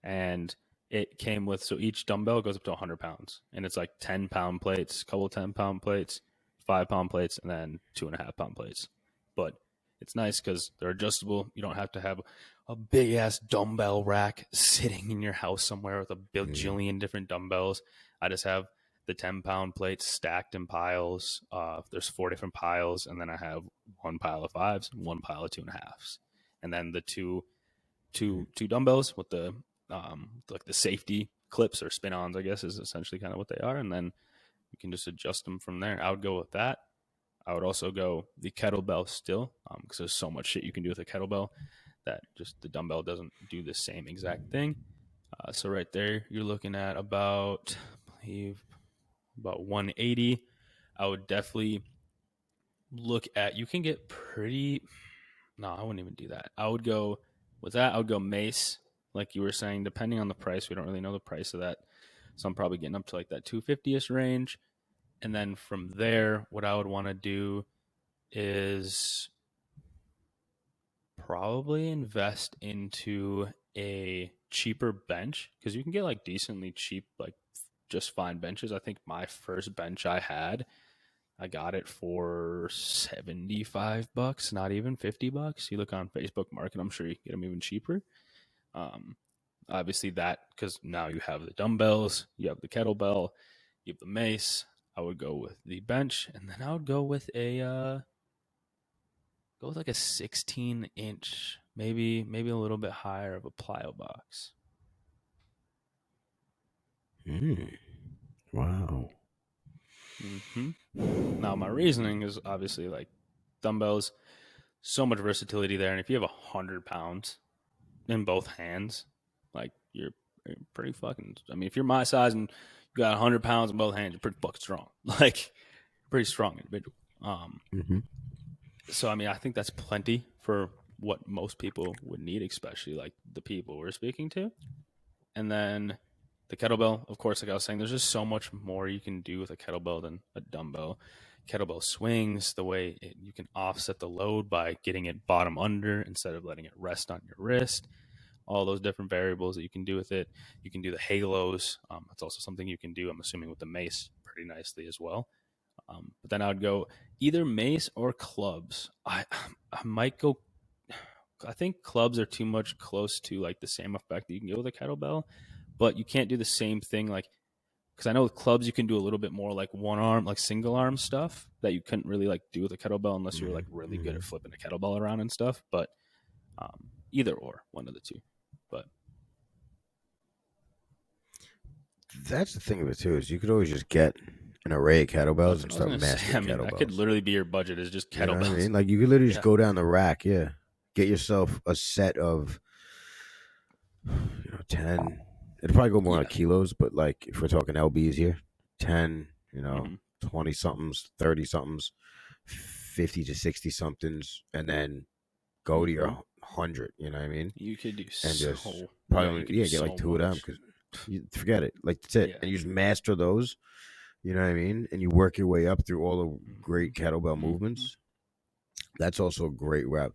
and it came with each dumbbell goes up to 100 pounds, and it's like 10-pound plates, couple 10-pound plates, 5-pound plates, and then 2.5-pound plates. But it's nice because they're adjustable. You don't have to have a big ass dumbbell rack sitting in your house somewhere with a bajillion different dumbbells. I just have the 10-pound plates stacked in piles. There's 4 different piles, and then I have one pile of 5s, one pile of 2.5s, and then the two dumbbells with the like the safety clips or spin-ons, I guess, is essentially kind of what they are, and then you can just adjust them from there. I would go with that. I would also go the kettlebell still, because there's so much shit you can do with a kettlebell that just the dumbbell doesn't do the same exact thing. So right there, you're looking at about 180. I would definitely look at. You can get pretty. No, I wouldn't even do that. I would go with that. I would go mace, like you were saying. Depending on the price, we don't really know the price of that, so I'm probably getting up to like that 250ish range. And then from there, what I would want to do is probably invest into a cheaper bench because you can get like decently cheap, like just fine benches. I think my first bench I got it for $75, not even $50. You look on Facebook Market, I'm sure you can get them even cheaper. Obviously that because now you have the dumbbells, you have the kettlebell, you have the mace. I would go with the bench, and then I would go with like a 16-inch, maybe a little bit higher of a plyo box. Wow. Now my reasoning is obviously like dumbbells, so much versatility there, and if you have 100 pounds in both hands, like you're pretty fucking. I mean, if you're my size and you got 100 pounds in both hands, you're pretty fucking strong. Like, pretty strong individual. So I mean, I think that's plenty for what most people would need, especially like the people we're speaking to. And then the kettlebell, of course, like I was saying, there's just so much more you can do with a kettlebell than a dumbbell. Kettlebell swings, the way you can offset the load by getting it bottom under instead of letting it rest on your wrist. all those different variables that you can do with it. You can do the halos. That's also something you can do, I'm assuming, with the mace pretty nicely as well. But then I would go either mace or clubs. I might go. I think clubs are too much close to like the same effect that you can get with a kettlebell, but you can't do the same thing like, because I know with clubs you can do a little bit more like one arm, like single arm stuff that you couldn't really like do with a kettlebell unless you're like really good at flipping a kettlebell around and stuff. But either or, one of the two. But that's the thing of it too, is you could always just get an array of kettlebells and start mastering kettlebells. That could literally be your budget, is just kettlebells. You know what I mean? Like you could literally just go down the rack, get yourself a set of 10. It'd probably go more on kilos, but like if we're talking lbs here, 10, 20 somethings, 30 somethings, 50 to 60 somethings, and then go to your 100. You know what I mean? You could do and just probably get like 2 of them, because you forget it. Like that's it, and you just master those. You know what I mean? And you work your way up through all the great kettlebell movements. That's also a great route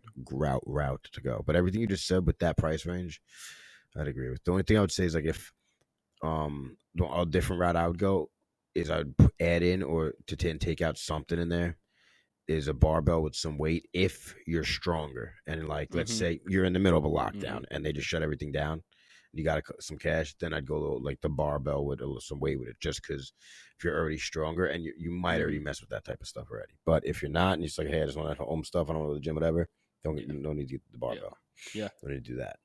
to go. But everything you just said with that price range, I'd agree with. The only thing I would say is like if a different route I would go is I'd add in or to take out something in there is a barbell with some weight if you're stronger. And like let's say you're in the middle of a lockdown and they just shut everything down. You got some cash, then I'd go like the barbell with some weight with it, just because if you're already stronger and you might already mess with that type of stuff already. But if you're not and you're just like, hey, I just want that home stuff, I don't want to go to the gym, whatever, don't need to get the barbell. Yeah. Don't need to do that.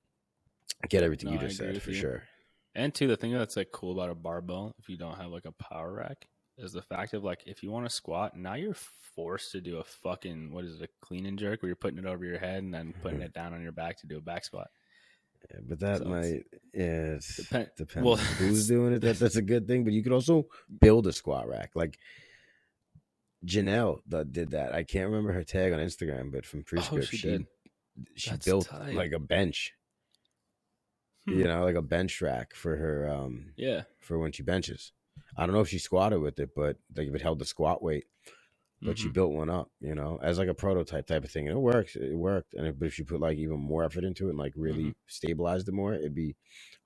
Get everything you just said for sure. And too, the thing that's like cool about a barbell, if you don't have like a power rack, is the fact of like if you want to squat, now you're forced to do a fucking, what is it, a clean and jerk, where you're putting it over your head and then putting it down on your back to do a back squat. Yeah, but that might depends well, on who's doing it. That's a good thing. But you could also build a squat rack. Like Janelle did that. I can't remember her tag on Instagram, but from Prescript, she built tight. Like a bench. Like a bench rack for her. For when she benches. I don't know if she squatted with it, but like if it held the squat weight. But she built one up, as like a prototype type of thing. And it works. It worked. But if she put like even more effort into it and like really stabilized it more, it'd be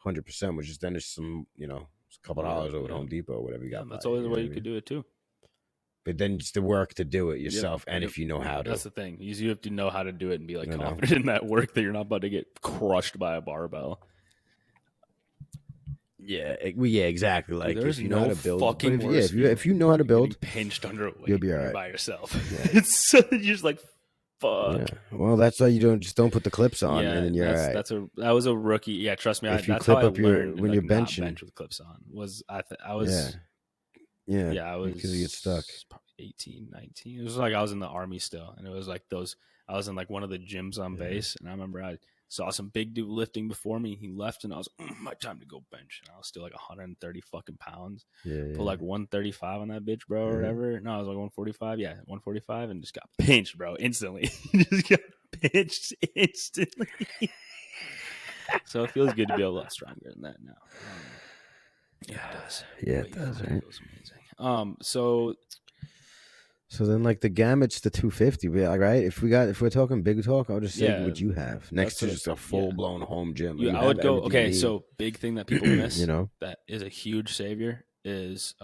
100%, which is then there's some, a couple dollars over at Home Depot or whatever you got. That's always the way you could do it too. But then it's the work to do it yourself. And if you know how to. That's the thing. You have to know how to do it and be like confident in that work that you're not about to get crushed by a barbell. Yeah, exactly. Like there's if you know how to build, if you know how to build, pinched under a weight, you'll be all right by yourself. Yeah. It's you're just like, fuck. Yeah. Well, that's why you don't put the clips on, and then you're all right. That was a rookie. Yeah, trust me. If you that's clip how up I learned when you're benching, bench with clips on. I was I was because you get stuck. Probably 18, 19. It was like I was in the army still, and it was like those. I was in like one of the gyms on base, and I remember I saw some big dude lifting before me. He left, and I was my time to go bench. And I was still like 130 fucking pounds. Put like 135 on that bitch, bro, or whatever. No, I was like 145. Yeah, 145, and just got pinched, bro, instantly. Just got pinched instantly. So it feels good to be a lot stronger than that now. Yeah, it does. Yeah, it does. Right? It feels amazing. So then, like the gamut's the 250, right? If we're talking big talk, I'll just say what you have next to just a full blown home gym. I would go. Okay, so big thing that people miss, that is a huge savior is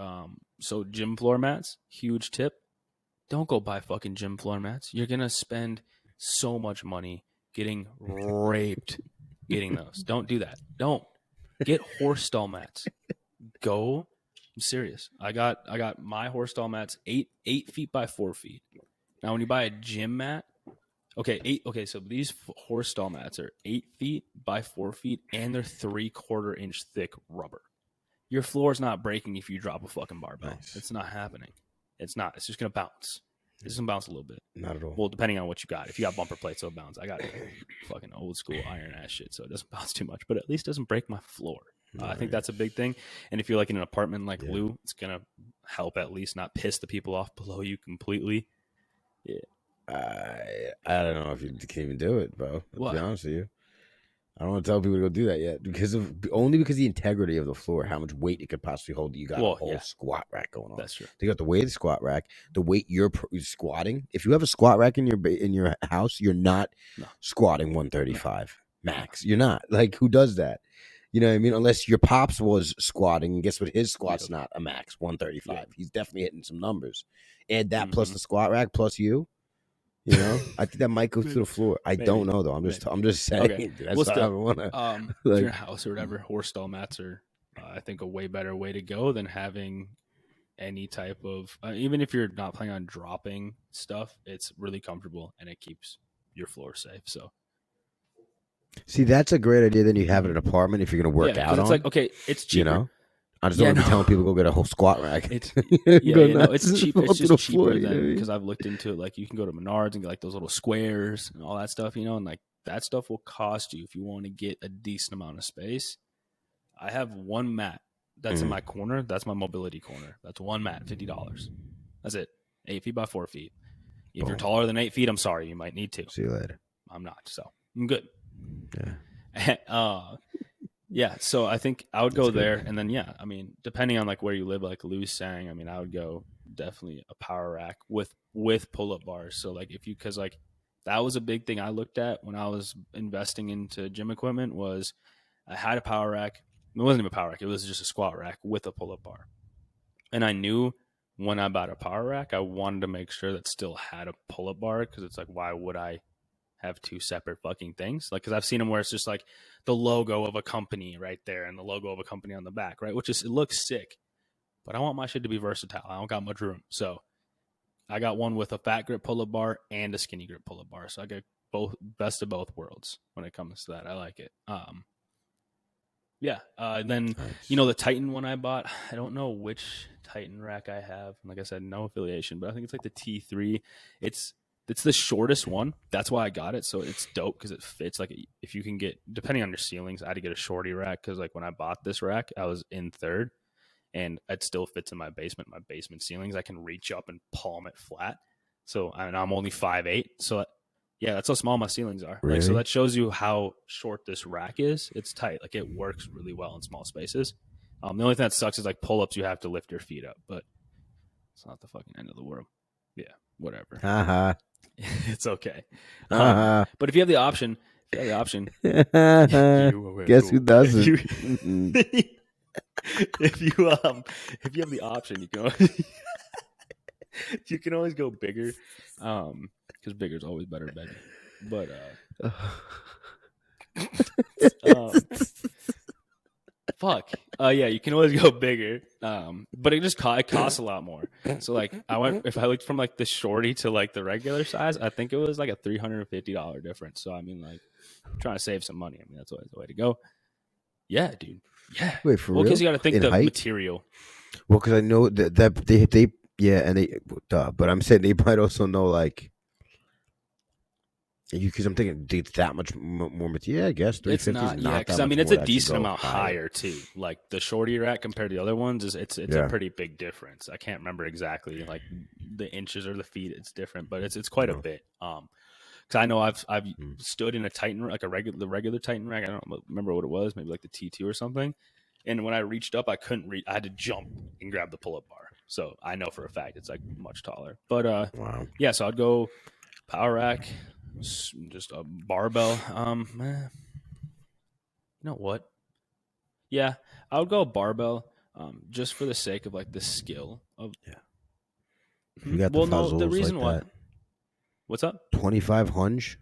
so gym floor mats. Huge tip: don't go buy fucking gym floor mats. You're gonna spend so much money getting raped getting those. Don't do that. Don't get horse stall mats. I'm serious. I got my horse stall mats 8 feet by 4 feet. Now, when you buy a gym mat, so these horse stall mats are 8 feet by 4 feet, and they're 3/4 inch thick rubber. Your floor is not breaking if you drop a fucking barbell. Nice. It's not happening. It's not. It's just gonna bounce. It's gonna bounce a little bit. Not at all. Well, depending on what you got. If you got bumper plates, it'll bounce. I got fucking old school iron ass shit, so it doesn't bounce too much, but at least it doesn't break my floor. I think that's a big thing. And if you're like in an apartment like Lou, it's going to help at least not piss the people off below you completely. Yeah. I don't know if you can even do it, bro. To be honest with you. I don't want to tell people to go do that yet because of the integrity of the floor, how much weight it could possibly hold. You got a whole squat rack going on. That's true. You got the weight of the squat rack, the weight you're squatting. If you have a squat rack in your house, you're not squatting 135. max. You're not. Like, who does that? You know what I mean? Unless your pops was squatting, and guess what? His squat's not a max 135. Yep. He's definitely hitting some numbers. Add that plus the squat rack plus you. You know, I think that might go through the floor. I don't know though. I'm just saying. Okay. That's Well, what I want to. if you're in a house or whatever, horse stall mats are, I think, a way better way to go than having any type of. Even if you're not planning on dropping stuff, it's really comfortable and it keeps your floor safe. So. See, that's a great idea. Then you have it in an apartment if you're going to work out. It's like, okay, it's cheaper. You know, I just don't want to be telling people go get a whole squat rack. It's it's cheap. It's just cheaper than because I've looked into it. Like you can go to Menards and get like those little squares and all that stuff, you know, and like that stuff will cost you if you want to get a decent amount of space. I have one mat that's in my corner. That's my mobility corner. That's one mat, $50. That's it. 8 feet by 4 feet. If you're taller than 8 feet, I'm sorry, you might need to. See you later. I'm not, so I'm good. Yeah. Yeah, so I think I would go there, and then I mean, depending on like where you live, like Lou's saying, I mean, I would go definitely a power rack with pull-up bars. So like because like that was a big thing I looked at when I was investing into gym equipment was I had a power rack. It wasn't even a power rack; it was just a squat rack with a pull-up bar, and I knew when I bought a power rack, I wanted to make sure that still had a pull-up bar because it's like, why would I have two separate fucking things? Like, because I've seen them where it's just like the logo of a company right there and the logo of a company on the back, right? Which is, it looks sick, but I want my shit to be versatile. I don't got much room. So I got one with a fat grip pull-up bar and a skinny grip pull-up bar. So I get both, best of both worlds when it comes to that. I like it. Then, nice. You know, the Titan one I bought, I don't know which Titan rack I have. Like I said, no affiliation, but I think it's like the T3. It's the shortest one. That's why I got it. So it's dope because it fits. Like if you can get, depending on your ceilings, I had to get a shorty rack because like when I bought this rack, I was in third and it still fits in my basement ceilings. I can reach up and palm it flat. So and I'm only 5'8". So yeah, that's how small my ceilings are. Really? Like, so that shows you how short this rack is. It's tight. Like it works really well in small spaces. The only thing that sucks is like pull-ups, you have to lift your feet up, but it's not the fucking end of the world. Yeah, whatever. It's okay. But if you have the option, guess who doesn't? If you have the option, you can always go bigger, because bigger is always better, baby. But you can always go bigger. But it costs a lot more. So like if I looked from like the shorty to like the regular size, I think it was like a $350 difference. So I mean, like, I'm trying to save some money. I mean, that's always the way to go. Yeah, dude. Yeah. Wait, for real? Because you got to think in the height? material. Well, because I know that but I'm saying they might also know like. Because I'm thinking it's that much more material. Yeah, I guess 350 is not that because much I mean it's more a decent amount higher too. Like the shorty rack compared to the other ones it's a pretty big difference. I can't remember exactly like the inches or the feet. It's different, but it's quite a bit. Because I know I've stood in a Titan, like the regular Titan rack. I don't remember what it was, maybe like the T2 or something. And when I reached up, I couldn't reach. I had to jump and grab the pull-up bar. So I know for a fact it's like much taller. But wow. Yeah. So I'd go power rack. Just a barbell. You know what? Yeah, I would go barbell. Just for the sake of like the skill of. Yeah. You got the reason like why. That. What's up? 2,500.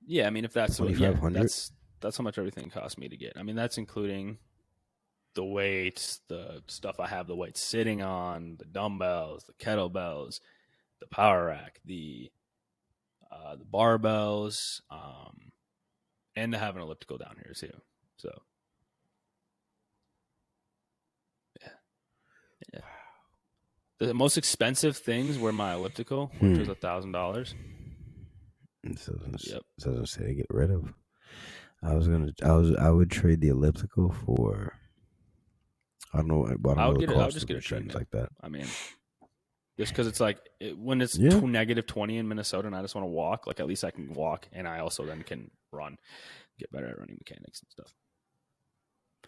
Yeah, I mean if that's 2,500. That's how much everything cost me to get. I mean that's including the weights, the stuff I have the weights sitting on, the dumbbells, the kettlebells, the power rack, the barbells, and to have an elliptical down here too. So, yeah. The most expensive things were my elliptical, which was $1,000. Doesn't say to get rid of. I would trade the elliptical for. I don't know. I would just get a treadmill like that. I mean. Just because it's like when it's -20 in Minnesota and I just want to walk, like at least I can walk and I also then can run, get better at running mechanics and stuff.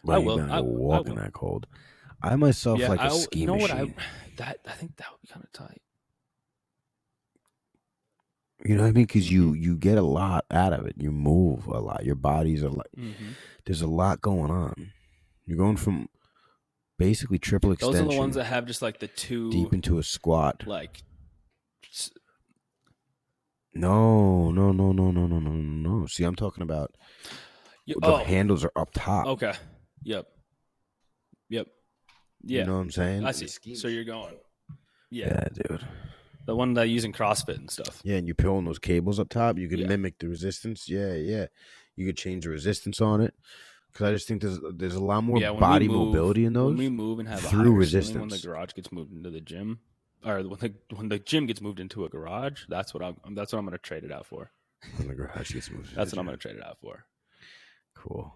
Well, I will. I walk in that cold. I myself like a ski machine. I think that would be kind of tight. You know what I mean? Because Mhm. you get a lot out of it. You move a lot. Your body's a lot. Mm-hmm. There's a lot going on. You're going from basically triple Those are the ones extension that have just like the deep two, into a squat. like, No. See, I'm talking about the oh, handles are up top. okay. Yep. Yep. You Yeah. know what I'm saying? I And the see. scheme. So you're going. Yeah. Yeah, dude. The one that I use in CrossFit and stuff. Yeah, and you're pulling those cables up top. You can Yeah. mimic the resistance. Yeah. You could change the resistance on it. Because I just think there's a lot more Yeah. body mobility in When those we move and have a through higher ceiling, when the resistance. garage gets moved into the gym, or when the gym gets moved into a garage, that's what I'm going to trade it out for. When the garage gets moved. That's what I'm going to trade it out for. Cool.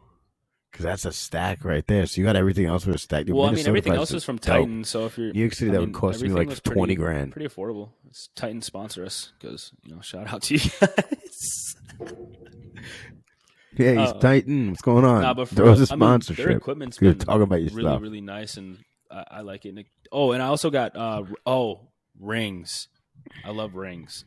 Because that's a stack right there. So you got everything else with a stack. Dude, Well, I mean, Minnesota everything else prices is from dope. Titan. So if you're New York City, that would cost me everything like was 20 grand. Pretty affordable. It's Titan sponsor us because shout out to you guys. Yeah, he's Titan. What's going on? Nah, but There was a their sponsorship. equipment's Good. been Talk about your really, stuff. really nice, and I like it. Oh, and I also got rings. I love rings.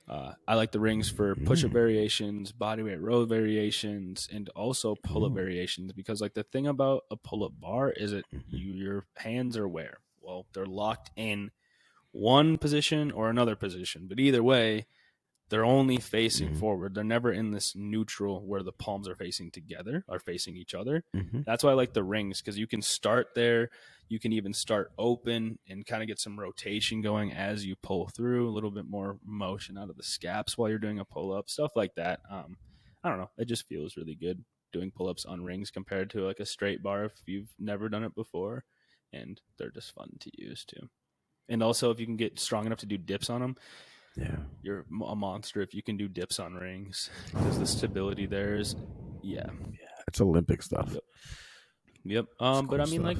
I like the rings for push-up variations, bodyweight row variations, and also pull-up variations. Because like the thing about a pull-up bar is that your hands are where? Well, they're locked in one position or another position, but either way, they're only facing forward. They're never in this neutral where the palms are facing together or facing each other. That's why I like the rings, because you can start there. You can even start open and kind of get some rotation going as you pull through, a little bit more motion out of the scaps while you're doing a pull-up, stuff like that. I don't know. It just feels really good doing pull-ups on rings compared to like a straight bar if you've never done it before. And they're just fun to use too. And also, if you can get strong enough to do dips on them, Yeah, you're a monster if you can do dips on rings, because the stability there is, yeah. it's Olympic stuff. Yep. But I mean, like,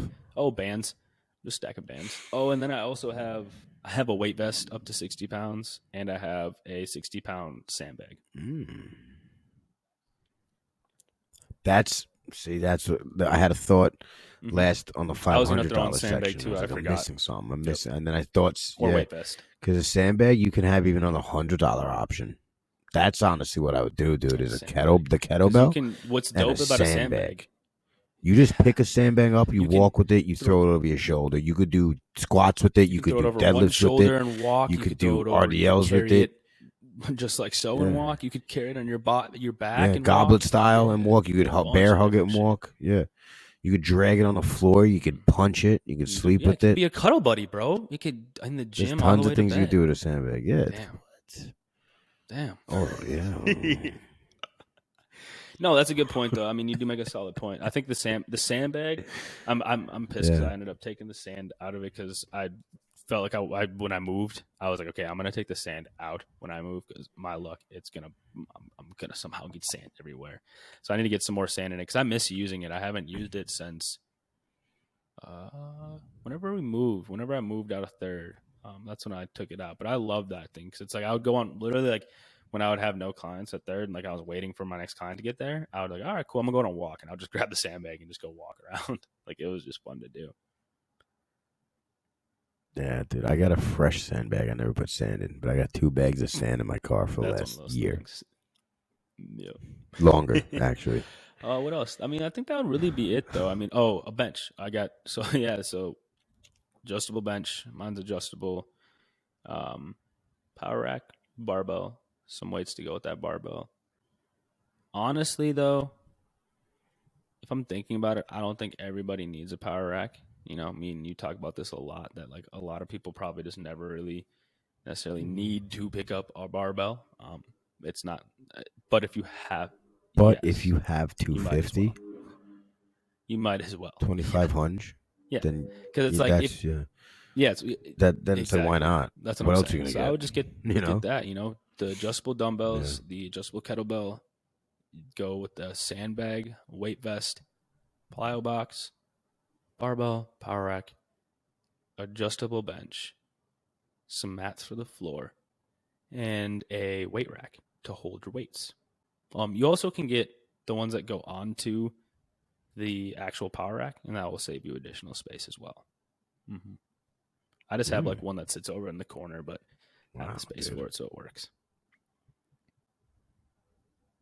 bands, just stack of bands. Oh, and then I also have a weight vest up to 60 pounds, and I have a 60-pound sandbag. That's what I had a thought last on the I was gonna throw in $500 sandbag section. too. I was I like, forgot. I'm missing something. I'm missing, and then I thought, Or weight vest. because a sandbag you can have even on the $100 option. That's honestly what I would do, dude. Is the kettlebell. What's dope about a sandbag? You just pick a sandbag up, you can walk with it, you throw it over your shoulder. You could do squats with it. You could throw it do over one deadlifts with shoulder it. and walk. You could do throw it over, RDLs with it. Just like so and walk. You could carry it on your back and goblet walk. style and walk. You could bear hug it and shit. walk. Yeah. You could drag it on the floor. You could punch it. You could sleep with it. it. Be a cuddle buddy, bro. You could in the gym. There's tons all the way of things to you bed. could do with a sandbag. Yeah. Damn. Oh yeah. No, that's a good point though. I mean, you do make a solid point. I think the sandbag. I'm pissed because I ended up taking the sand out of it because I felt like I when I moved, I was like, okay, I'm gonna take the sand out when I move because my luck, I'm gonna somehow get sand everywhere. So I need to get some more sand in it because I miss using it. I haven't used it since whenever I moved out of third. That's when I took it out. But I love that thing because it's like I would go on literally like when I would have no clients at third and like I was waiting for my next client to get there. I would like, all right, cool, I'm gonna go on a walk, and I'll just grab the sandbag and just go walk around. Like it was just fun to do. Yeah, dude. I got a fresh sandbag. I never put sand in, but I got 2 bags of sand in my car for the last year. Yeah. Longer, actually. What else? I mean, I think that would really be it, though. I mean, a bench. I got so adjustable bench. Mine's adjustable. Power rack, barbell, some weights to go with that barbell. Honestly, though, if I'm thinking about it, I don't think everybody needs a power rack. You know, me and you talk about this a lot, that like a lot of people probably just never really necessarily need to pick up a barbell. It's not, but if you have, if you have 250, you might as well. 2,500, then because it's like then exactly. Why not? That's what else saying. are you gonna so get? I would just get that. The adjustable dumbbells, the adjustable kettlebell. Go with the sandbag, weight vest, plyo box, barbell, power rack, adjustable bench, some mats for the floor, and a weight rack to hold your weights. You also can get the ones that go onto the actual power rack, and that will save you additional space as well. I just have like one that sits over in the corner, but have the space for it so it works.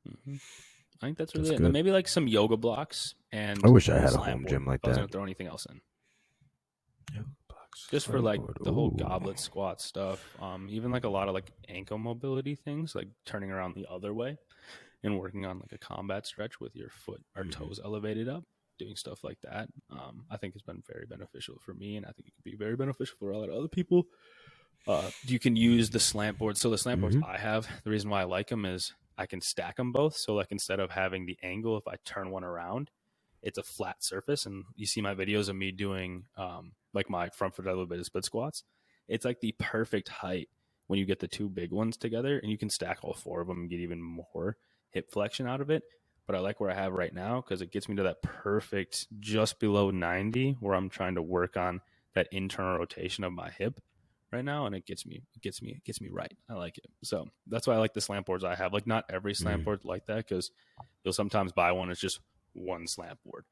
I think that's really it. And then maybe like some yoga blocks. And I wish I had a home gym like I was that. going to throw anything else in. Just for like the whole goblet squat stuff. Even like a lot of like ankle mobility things, like turning around the other way and working on like a combat stretch with your foot or toes elevated up, doing stuff like that. I think it's been very beneficial for me, and I think it could be very beneficial for a lot of other people. You can use the slant boards. So the slant boards I have, the reason why I like them is I can stack them both. So like instead of having the angle, if I turn one around, it's a flat surface. And you see my videos of me doing like my front foot elevated split squats. It's like the perfect height when you get the two big ones together, and you can stack all four of them and get even more hip flexion out of it. But I like where I have right now because it gets me to that perfect just below 90 where I'm trying to work on that internal rotation of my hip right now, and it gets me right. I like it. So that's why I like the slant boards I have. Like not every slant board like that, because you'll sometimes buy one, it's just one slant board.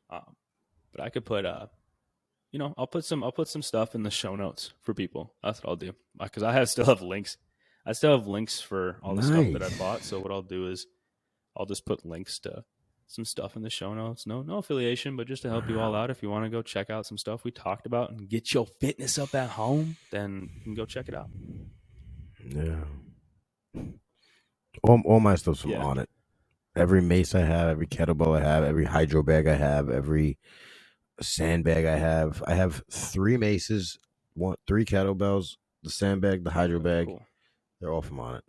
But I could put I'll put some stuff in the show notes for people. That's what I'll do, because I still have links. I still have links for all the stuff that I bought. So what I'll do is I'll just put links to some stuff in the show notes. No affiliation, but just to help you all out. If you want to go check out some stuff we talked about and get your fitness up at home, then you can go check it out. Yeah. All my stuff's from On It. Every mace I have, every kettlebell I have, every hydro bag I have, every sandbag I have. I have 3 maces, 3 kettlebells, the sandbag, the hydro bag. Cool. They're all from On It.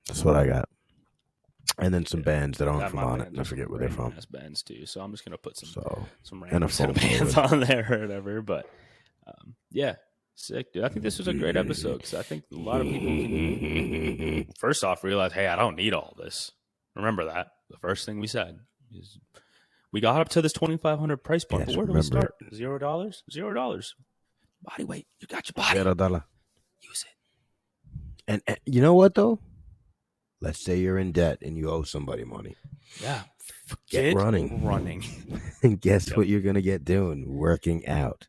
That's what I got. And then some bands that aren't from On It. I forget where they're from. Bands too. So I'm just gonna put some random and bands on there or whatever. But yeah, sick, dude. I think this was a great episode because I think a lot of people can first off realize, hey, I don't need all this. Remember that the first thing we said is we got up to this $2,500 price point. But where do we start? $0? $0. Body weight. You got your body. $0. Use it. And you know what though? Let's say you're in debt and you owe somebody money. Yeah. Get running. And guess what you're going to get doing? Working out.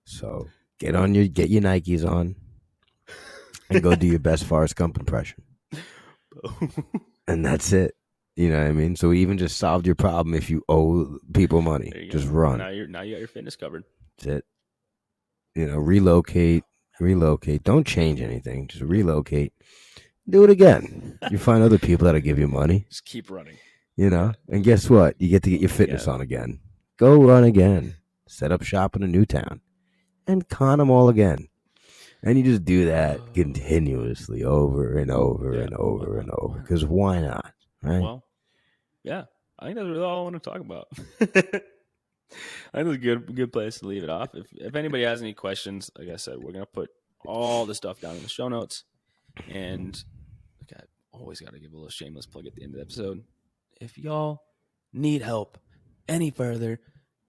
So get your Nikes on and go do your best Forrest Gump impression. And that's it. You know what I mean? So we even just solved your problem if you owe people money. Just run. Now you got your fitness covered. That's it. Relocate. Don't change anything. Just relocate. Do it again. You find other people that'll give you money. Just keep running. And guess what? You get to get your fitness on again. Go run again. Set up shop in a new town. And con them all again. And you just do that continuously over and over and over and over. Because why not? Right? Well, yeah. I think that's really all I want to talk about. I think it's a good place to leave it off. If anybody has any questions, like I said, we're going to put all the stuff down in the show notes. And I always got to give a little shameless plug at the end of the episode. If y'all need help any further,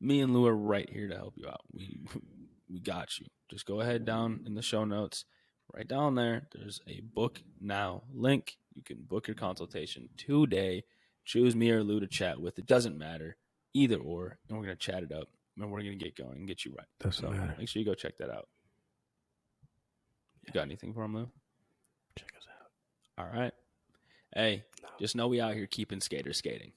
me and Lou are right here to help you out. We got you. Just go ahead down in the show notes. Right down there, there's a book now link. You can book your consultation today. Choose me or Lou to chat with. It doesn't matter. Either or. And we're going to chat it up. And we're going to get going and get you right. Doesn't matter. Make sure you go check that out. You got anything for him, Lou? Check us out. All right. Hey, just know we out here keeping skaters skating.